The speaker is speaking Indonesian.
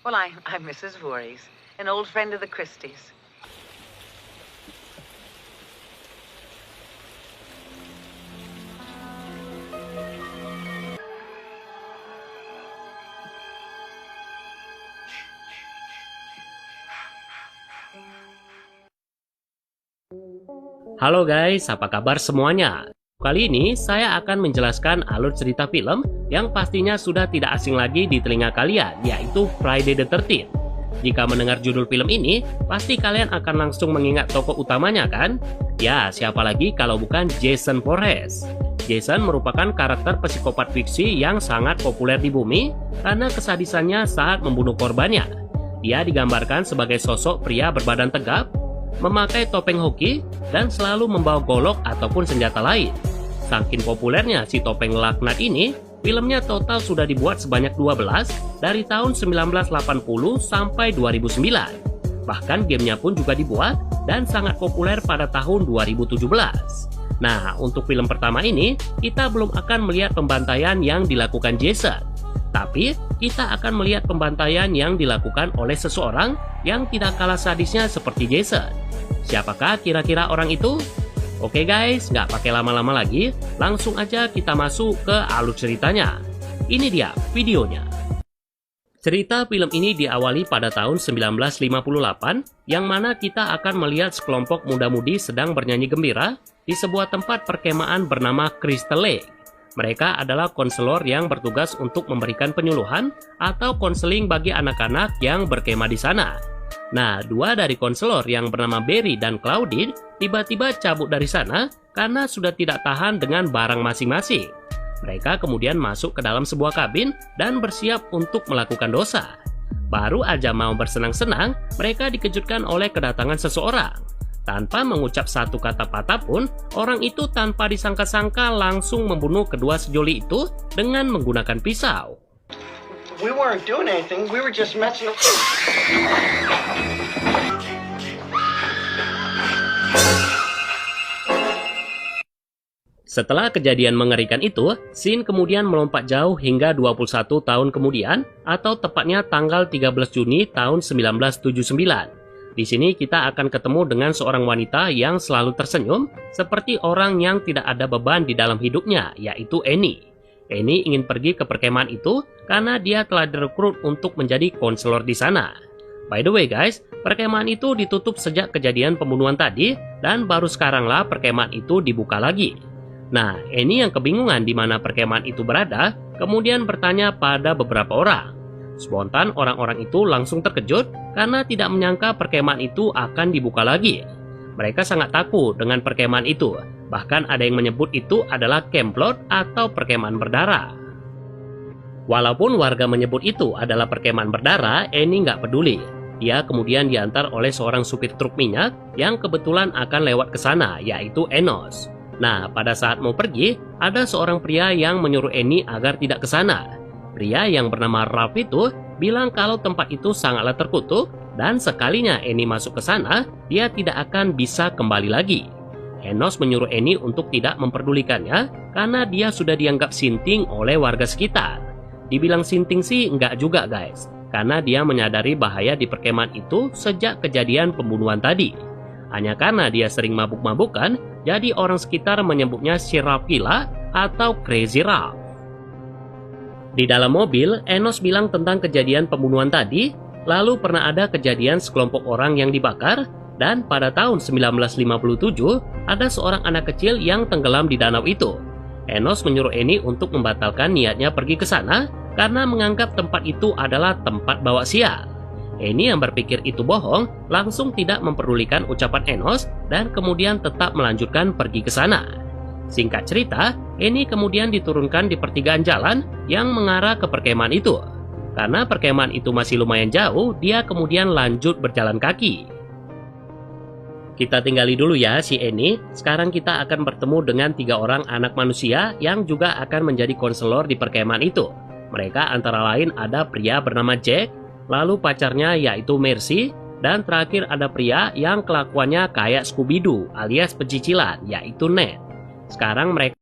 Well, I'm Mrs. Voorhees, an old friend of the Christies. Halo guys, apa kabar semuanya? Kali ini saya akan menjelaskan alur cerita film yang pastinya sudah tidak asing lagi di telinga kalian, yaitu Friday the 13th. Jika mendengar judul film ini, pasti kalian akan langsung mengingat tokoh utamanya kan? Ya, siapa lagi kalau bukan Jason Voorhees. Jason merupakan karakter psikopat fiksi yang sangat populer di bumi karena kesadisannya saat membunuh korbannya. Dia digambarkan sebagai sosok pria berbadan tegap, memakai topeng hoki, dan selalu membawa golok ataupun senjata lain. Saking populernya si topeng laknat ini, filmnya total sudah dibuat sebanyak 12 dari tahun 1980 sampai 2009. Bahkan gamenya pun juga dibuat dan sangat populer pada tahun 2017. Nah, untuk film pertama ini, kita belum akan melihat pembantaian yang dilakukan Jason. Tapi, kita akan melihat pembantaian yang dilakukan oleh seseorang yang tidak kalah sadisnya seperti Jason. Siapakah kira-kira orang itu? Oke guys, nggak pakai lama-lama lagi, langsung aja kita masuk ke alur ceritanya. Ini dia videonya. Cerita film ini diawali pada tahun 1958, yang mana kita akan melihat sekelompok muda-mudi sedang bernyanyi gembira di sebuah tempat perkemahan bernama Crystal Lake. Mereka adalah konselor yang bertugas untuk memberikan penyuluhan atau konseling bagi anak-anak yang berkemah di sana. Nah, dua dari konselor yang bernama Barry dan Claudine tiba-tiba cabut dari sana karena sudah tidak tahan dengan barang masing-masing. Mereka kemudian masuk ke dalam sebuah kabin dan bersiap untuk melakukan dosa. Baru aja mau bersenang-senang, mereka dikejutkan oleh kedatangan seseorang. Tanpa mengucap satu kata patah pun, orang itu tanpa disangka-sangka langsung membunuh kedua sejoli itu dengan menggunakan pisau. We weren't doing anything, we were just messing around. Setelah kejadian mengerikan itu, scene kemudian melompat jauh hingga 21 tahun kemudian, atau tepatnya tanggal 13 Juni tahun 1979. Di sini kita akan ketemu dengan seorang wanita yang selalu tersenyum, seperti orang yang tidak ada beban di dalam hidupnya, yaitu Annie. Annie ingin pergi ke perkemahan itu karena dia telah direkrut untuk menjadi konselor di sana. By the way guys, perkemahan itu ditutup sejak kejadian pembunuhan tadi dan baru sekaranglah perkemahan itu dibuka lagi. Nah, Annie yang kebingungan di mana perkemahan itu berada, kemudian bertanya pada beberapa orang. Spontan orang-orang itu langsung terkejut karena tidak menyangka perkemahan itu akan dibuka lagi. Mereka sangat takut dengan perkemahan itu. Bahkan ada yang menyebut itu adalah Camplot atau perkemahan berdarah. Walaupun warga menyebut itu adalah perkemahan berdarah, Annie nggak peduli. Dia kemudian diantar oleh seorang supir truk minyak yang kebetulan akan lewat ke sana, yaitu Enos. Nah, pada saat mau pergi, ada seorang pria yang menyuruh Annie agar tidak ke sana. Pria yang bernama Ralph itu bilang kalau tempat itu sangatlah terkutuk dan sekalinya Annie masuk ke sana, dia tidak akan bisa kembali lagi. Enos menyuruh Annie untuk tidak memperdulikannya karena dia sudah dianggap sinting oleh warga sekitar. Dibilang sinting sih enggak juga guys, karena dia menyadari bahaya di perkemahan itu sejak kejadian pembunuhan tadi. Hanya karena dia sering mabuk-mabukan, jadi orang sekitar menyebutnya si Ralph gila atau Crazy Ralph. Di dalam mobil, Enos bilang tentang kejadian pembunuhan tadi, lalu pernah ada kejadian sekelompok orang yang dibakar, dan pada tahun 1957, ada seorang anak kecil yang tenggelam di danau itu. Enos menyuruh Annie untuk membatalkan niatnya pergi ke sana, karena menganggap tempat itu adalah tempat bawa sial. Annie yang berpikir itu bohong, langsung tidak memperdulikan ucapan Enos, dan kemudian tetap melanjutkan pergi ke sana. Singkat cerita, Annie kemudian diturunkan di pertigaan jalan yang mengarah ke perkemahan itu. Karena perkemahan itu masih lumayan jauh, dia kemudian lanjut berjalan kaki. Kita tinggali dulu ya si Annie. Sekarang kita akan bertemu dengan 3 orang anak manusia yang juga akan menjadi konselor di perkemahan itu. Mereka antara lain ada pria bernama Jack, lalu pacarnya yaitu Mercy, dan terakhir ada pria yang kelakuannya kayak Scooby-Doo alias pecicilan, yaitu Ned. Sekarang mereka